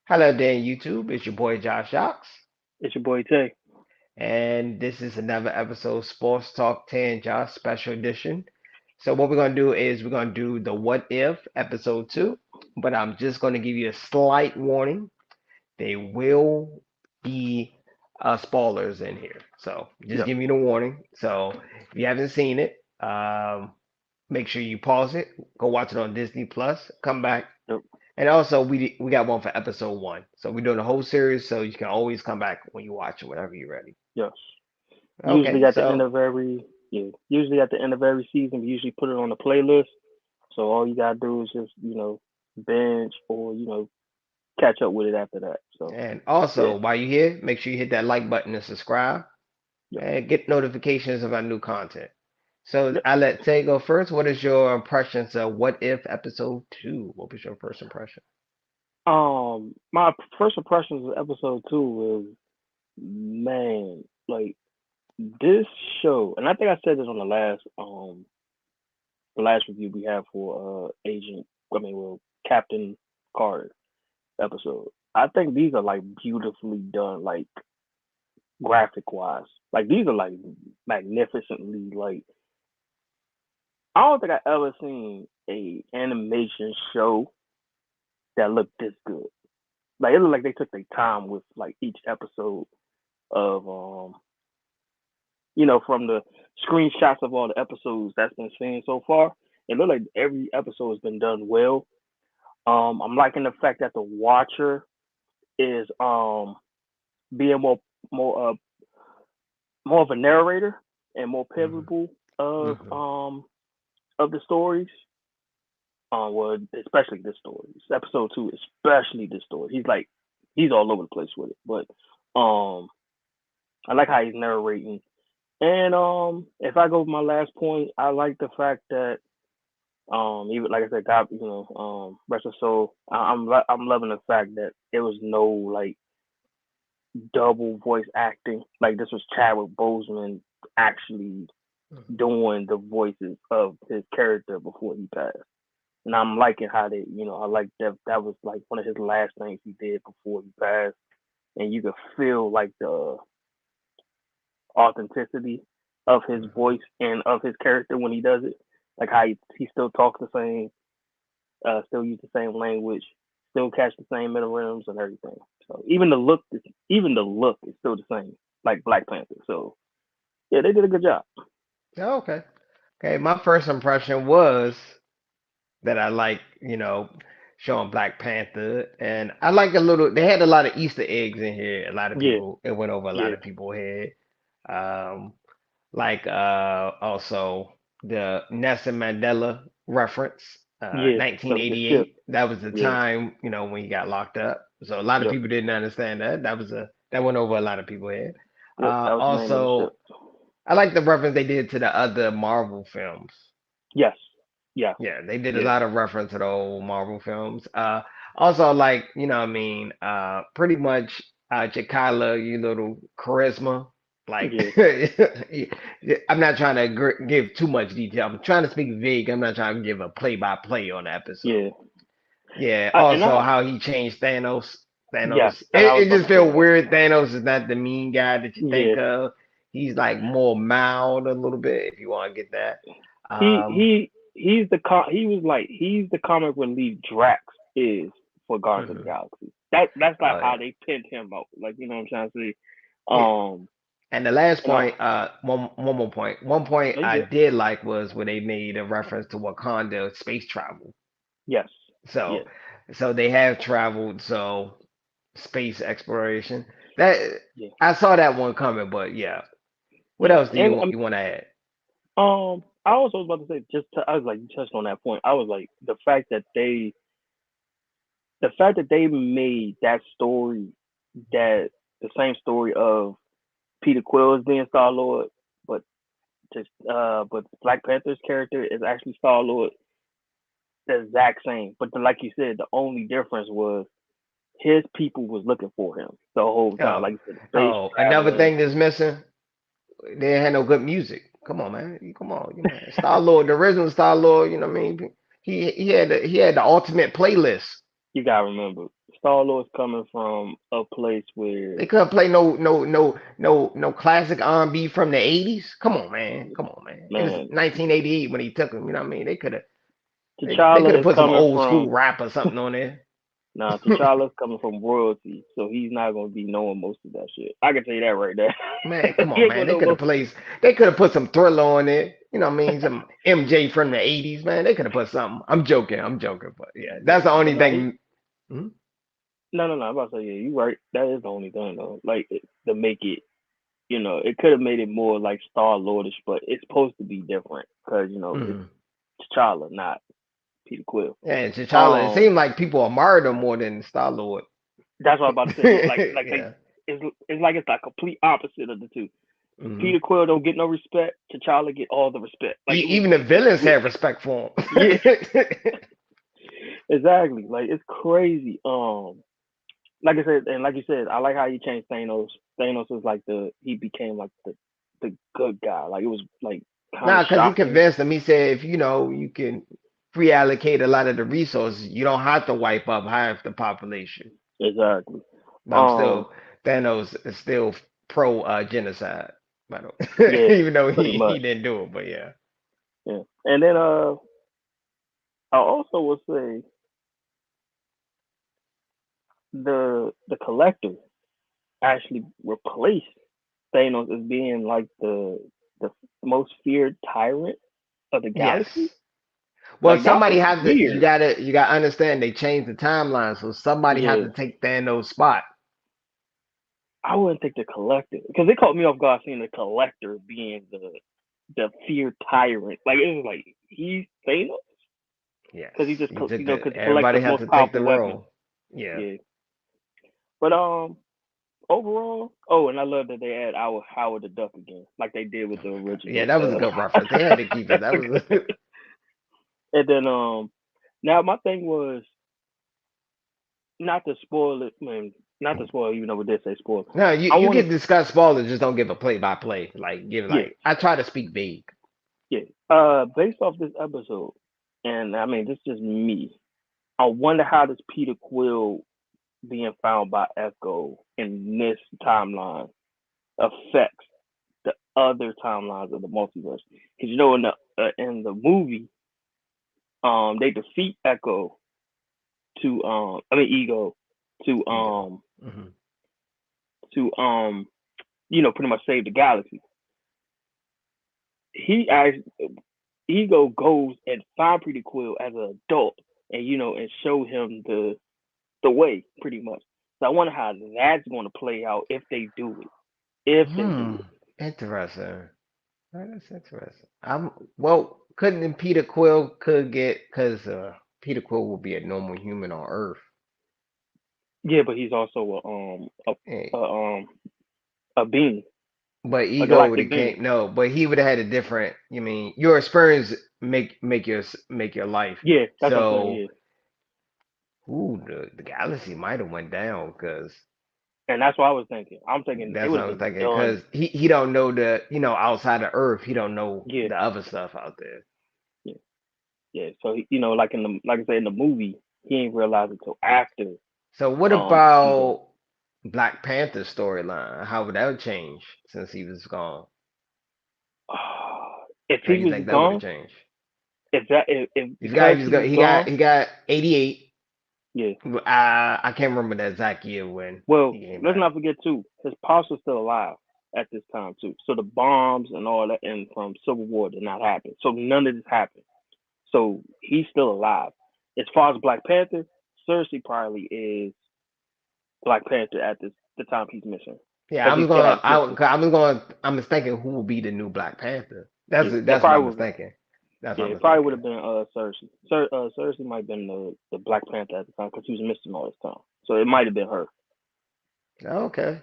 Hello there, YouTube. It's your boy Josh Ox, It's your boy Tay. and this is another episode of Sports Talk 10 Josh Special Edition. So, what we're going to do is we're going to do the What If episode Yep. 2, but I'm just going to give you a slight warning. There will be spoilers in here. So, just Yep. give you the warning. So, if you haven't seen it, make sure you pause it, go watch it on Disney Plus, come back. Yep. And also, we got one for episode 1. So we're doing the whole series, so you can always come back when you watch it, whenever you're ready. Yes. Usually Okay, at the end so of every yeah. Usually at the end of every season, we usually put it on a playlist. So all you gotta do is just binge or catch up with it after that. So and yeah. also while you're here, make sure you hit that like button and subscribe, Yep. and get notifications of our new content. So Yep. I let Tay go first. What is your impressions of What If episode 2? What was your first impression? My first impressions of episode two was man, like this show, and I think I said this on the last review we had for Agent. I mean, well, Captain Carter episode. I think these are like beautifully done, like graphic wise. Like these are like magnificently like I don't think I ever seen a animation show that looked this good. Like it looked like they took their time with like each episode of from the screenshots of all the episodes that's been seen so far. It looked like every episode has been done well. I'm liking the fact that the watcher is being more of a narrator and more Hmm. pivotal of Hmm. the stories. Well, especially this story, episode two, especially this story. He's all over the place with it, but I like how he's narrating. And if I go with my last point, I like the fact that even like I said, God, rest his soul. I'm loving the fact that there was no like double voice acting. Like this was Chadwick Boseman actually doing the voices of his character before he passed. And I'm liking how I like that was like one of his last things he did before he passed. And you could feel like the authenticity of his Hmm. voice and of his character when he does it. Like how he still talks the same, still use the same language, still catch the same middle rhythms and everything. So even the look is still the same, like Black Panther. So yeah, they did a good job. Okay. Okay. My first impression was that I like, showing Black Panther, and I like a little. They had a lot of Easter eggs in here. A lot of Yeah, people, it went over a lot yeah, of people's head. Um, like also the Nelson Mandela reference, yeah. The ship. 1988. That was the Yeah, time, when he got locked up. So a lot of yep, people didn't understand that. That went over a lot of people's head. yep. That was the name of the ship. Also, I like the reference they did to the other Marvel films. Yes, yes, Yeah, they did a yeah, lot of reference to the old Marvel films. Also, like, what I mean, pretty much Chikala, you little charisma. Like, yeah, I'm not trying to give too much detail. I'm trying to speak vague. I'm not trying to give a play-by-play on the episode. yeah. Yeah. And Also, I how he changed Thanos. yes, Thanos. and I was It about just to say feels that. weird. Thanos is not the mean guy that you Yeah, think of. He's like more mild a little bit, if you want to get that. he Um, he he's the comic relief Drax is for Guardians of the mhm. Galaxy. That's like Oh how yeah. they pinned him out. Like you know what I'm trying to say. Yeah. Um, And the last and point, one more point. One point no, you I good. did like was where they made a reference to Wakanda space travel. Yes, So, yeah, so they have traveled. So space exploration. That yeah, I saw that one coming, but yeah. What yeah. else do And you want to add? I also was about to say I was like you touched on that point. I was like the fact that they made that story that the same story of Peter Quill is being Star Lord, but but Black Panther's character is actually Star Lord, the exact same. But like you said, the only difference was his people was looking for him the whole time. Oh, Like you said, space oh, another traveling. thing that's missing. They had no good music. Come on, man. Come on, Star Lord, the original Star Lord. You know what I mean? He had the ultimate playlist. You gotta remember. Star Lord's coming from a place where, They couldn't play no classic R&B from the 80s. Come on, man. Come on, man. It was man, 1988 when he took him. You know what I mean? They could T'Challa have is put some coming old from. school rap or something on there. Nah, T'Challa's coming from royalty, so he's not gonna be knowing most of that shit. I can tell you that right there. Man, come He on, ain't man. gonna know most. They could have put some Thriller on there. You know what I mean? Some MJ from the 80s, man. They could have put something. I'm joking, but yeah, Yeah, that's the but only no, he thing. Hmm? no. I'm about to say yeah, you right. That is the only thing though. Like to make it, it could have made it more like Star Lordish, but it's supposed to be different because it's Hmm. T'Challa, not Peter Quill. Yeah, and T'Challa, it Um, seemed like people admired him more than Star Lord. that's what I'm about to say. Yeah, like they, Yeah. it's like it's like complete opposite of the two. Hmm. Peter Quill don't get no respect. T'Challa get all the respect. Like it was Even the like they villains switched. had respect for Yeah, him. exactly. Like it's crazy. Like I said, and like you said, I like how you changed Thanos. Thanos was like he became like the good guy. Like it was like kind of Nah, because he shocking. convinced them. He said, if you can free allocate a lot of the resources, you don't have to wipe up half the population. Exactly. But I'm Um, still Thanos is still pro genocide, by the way. yeah, Even though pretty he much. didn't do it, but yeah. Yeah. And then I also would say the collector actually replaced Thanos as being like the most feared tyrant of the Yes. galaxy. Well, Like that somebody was has to. weird. You gotta understand they changed the timeline, so somebody has Yeah. to take Thanos' spot. I wouldn't think the collector because it caught me off guard seeing the collector being the feared tyrant. Like it was like he's Thanos Yes, because he just he took because the everybody collector's has most to take the powerful weapon. role. Yeah, Yeah. But overall, oh, and I love that they add our Howard the Duck again, like they did with the yeah, original. that was a good reference. They had to keep it. That was. And then now my thing was not to spoil it, man. Not to spoil, even though we did say spoil. No, I you want can to, discuss spoilers, just don't give a play by play. Like give yeah, like I try to speak vague. yeah. Based off this episode, and I mean, this is just me. I wonder how does Peter Quill being found by Echo in this timeline affects the other timelines of the multiverse? Because in the movie, they defeat Echo to Ego to Ego. Hmm. to pretty much save the galaxy. He actually Ego goes and find Peter Quill as an adult and and show him the way pretty much. So I wonder how that's going to play out if they do it. If they Hmm. do it. Interesting. That's interesting. I'm well. Couldn't Peter Quill could get because Peter Quill will be a normal human on Earth. Yeah, but he's also Eh, a um a being, But a ego would galactic have being. came no, but he would have had a different. You mean your experience make your life. Yeah, that's what I'm saying. So, Yeah, ooh, the galaxy might have went down because and that's what I was thinking. I'm thinking it that's would what I have was been thinking. done. Because he don't know the outside of Earth, he don't know Yeah, the other stuff out there. yeah, yeah. So like like I said in the movie, he ain't realize it till after So what Ego. about Black Panther's storyline? How would that change since he was gone? If How he you was think that would have gone, changed? if He because was he go was gone, he got 88. yeah. I can't remember the exact year when Well, he came let's back. not forget too, his pops was still alive at this time too. So the bombs and all that and from Civil War did not happen. So none of this happened. So he's still alive. As far as Black Panther, Cersei probably is Black Panther at the time he's missing Yeah, because he still had sisters. I was thinking who would be the new Black Panther. Yeah, it That's what I probably was was. thinking. That's Yeah, what I it was probably would thinking. have been Cersei. Cersei might have been the Black Panther at the time because he was missing all this time. So it might have been her. Okay.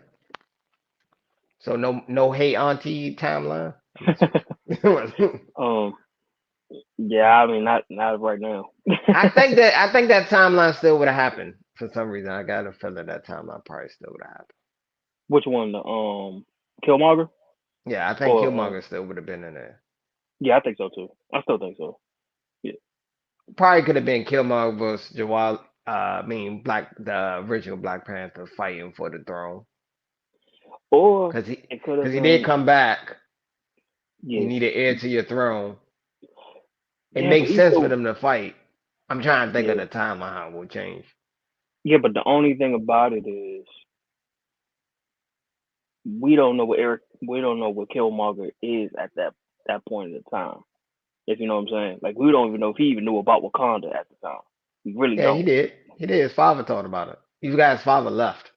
So no hey auntie timeline? I'm messing with you. um, yeah, I mean not right now. I think that timeline still would have happened for some reason. I got a feeling that timeline probably still would have happened. Which one? The Killmonger Yeah, I think or Killmonger still would have been in there. yeah, I think so too. I still think so. Yeah, Probably could have been Killmonger versus Jawal. the original Black Panther fighting for the throne, Or cause he, it could have cause he did been, come back. You yeah, need an heir to your throne. It yeah, but makes sense for also, them to fight. I'm trying to think of yeah, the timeline how it will change. yeah. But the only thing about it is we don't know we don't know what Killmonger is at that point in the time. If you know what I'm saying, like we don't even know if he even knew about Wakanda at the time. We really Yeah, he don't. did. He did. His father talked about it. You got his father left.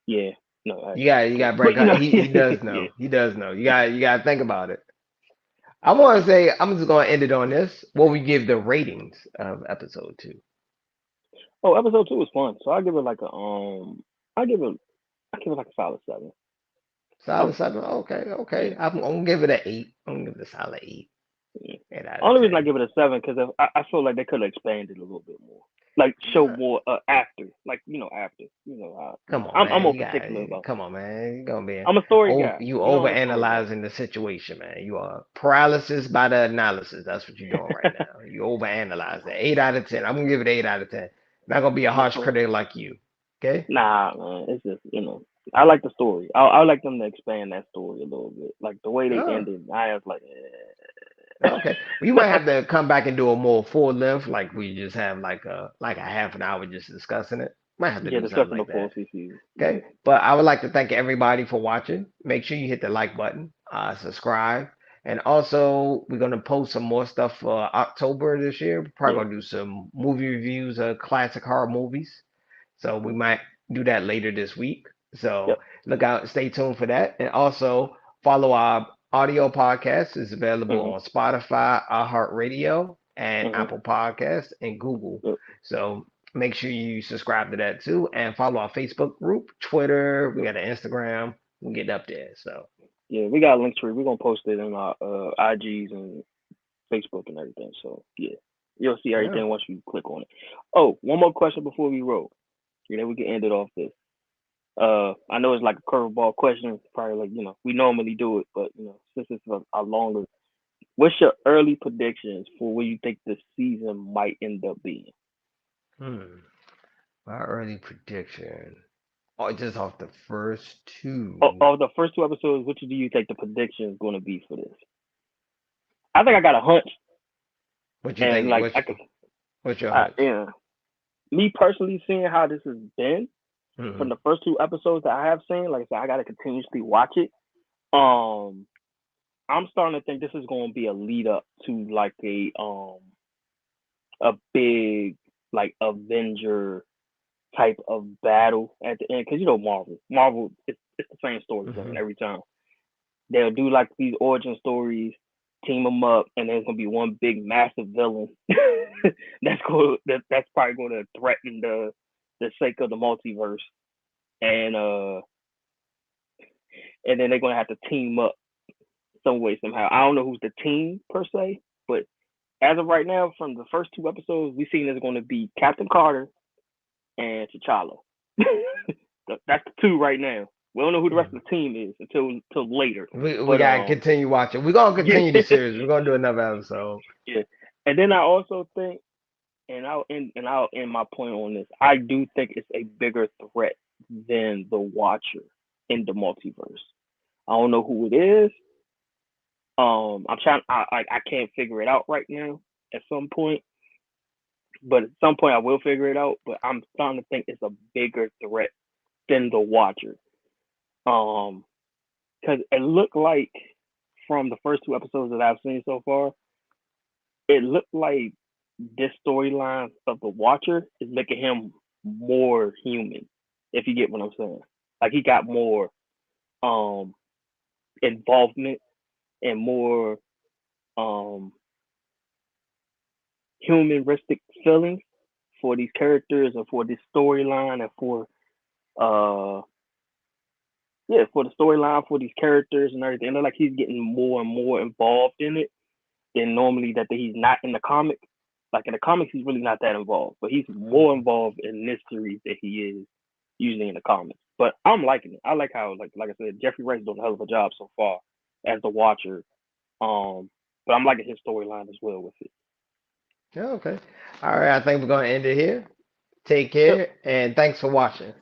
Yeah, no, You got to break. but you know, He does yeah. know. He does know. You got to think about it. I want to say I'm just going to end it on this. What we give the ratings of episode two. Oh, episode two was fun, so I give it like a I give it I give it like a solid 7. I Solid would say, seven. Okay, yeah. okay. I'm gonna give it an eight. I'm gonna give it a solid eight. Yeah. 8 out of Only reason I 10. give it a 7 because I feel like they could have expanded a little bit more, like show Uh, more after, like after, Come on, I'm man. more You got. particular about Come that. on, man. You gonna be. I'm a story Oh, guy. you You know, I'm over a story guy. analyzing the situation, man. You are paralysis by the analysis. That's what you're doing right now. You over analyze it. 8 out of 10. I'm gonna give it 8 out of 10. Not gonna be a I'm a harsh story. critic like you. Okay. Nah, man, it's just I like the story. I like them to expand that story a little bit, like the way they Oh. ended. I was like, Okay. Well, you might have to come back and do a more full length, like we just have like a half an hour just discussing it. Might have to yeah, do something discussing the like full that. season. Yeah, Okay. But I would like to thank everybody for watching. Make sure you hit the like button, subscribe, and also we're gonna post some more stuff for October this year. We're probably yeah, gonna do some movie reviews of classic horror movies. So we might do that later this week. yep. So look out, stay tuned for that. And also follow our audio podcast. It's available Mhm, on Spotify, iHeartRadio, and mhm. Apple Podcasts and Google. Yep. So make sure you subscribe to that too and follow our Facebook group, Twitter. We got an Instagram. We get up there. So Yeah, we got a link tree. We're gonna post it in our IGs and Facebook and everything. So yeah, you'll see yeah. everything once you click on it. Oh, one more question before we roll. You know, we can end it off this. I know it's like a curveball question, probably like we normally do it, but since it's a longer, what's your early predictions for where you think the season might end up being? Hmm. My early prediction. Oh, just off the first two. Of the first two episodes, which do you think the prediction is going to be for this? I think I got a hunch, What you and think? like I could, What's your hunch? yeah, me personally seeing how this has been Hmm. from the first two episodes that I have seen, like I said, I got to continuously watch it. Um, I'm starting to think this is going to be a lead up to like a big like Avenger type of battle at the end because Marvel it's the same storyline Hmm. every time. They'll do like these origin stories, team them up, and there's gonna be one big massive villain that's probably going to threaten the sake of the multiverse, and and then they're gonna have to team up some way somehow. I don't know who's the team per se, but as of right now, from the first two episodes, we've seen it's going to be Captain Carter and T'Challa. That's the two right now. We don't know who the rest of the team is until later. We But gotta continue watching. We're gonna yeah, continue the series. We're gonna do another episode. yeah. And then I also think, and I'll end my point on this. I do think it's a bigger threat than the Watcher in the multiverse. I don't know who it is. I'm trying. I can't figure it out right now. At some point, but at some point I will figure it out. But I'm starting to think it's a bigger threat than the Watcher. Um, because it looked like from the first two episodes that I've seen so far, it looked like this storyline of the Watcher is making him more human. If you get what I'm saying, like he got more um involvement and more um humanistic feelings for these characters and for this storyline and for uh for the storyline for these characters and everything. It looks like he's getting more and more involved in it than normally he's not in the comic. Like in the comics, he's really not that involved, but he's more involved in this series than he is usually in the comics. But I'm liking it. I like how, like I said, Jeffrey Wright's doing a hell of a job so far as the Watcher. Um, but I'm liking his storyline as well with it. Yeah, okay. All right. I think we're gonna end it here. Take Yep. care, and thanks for watching.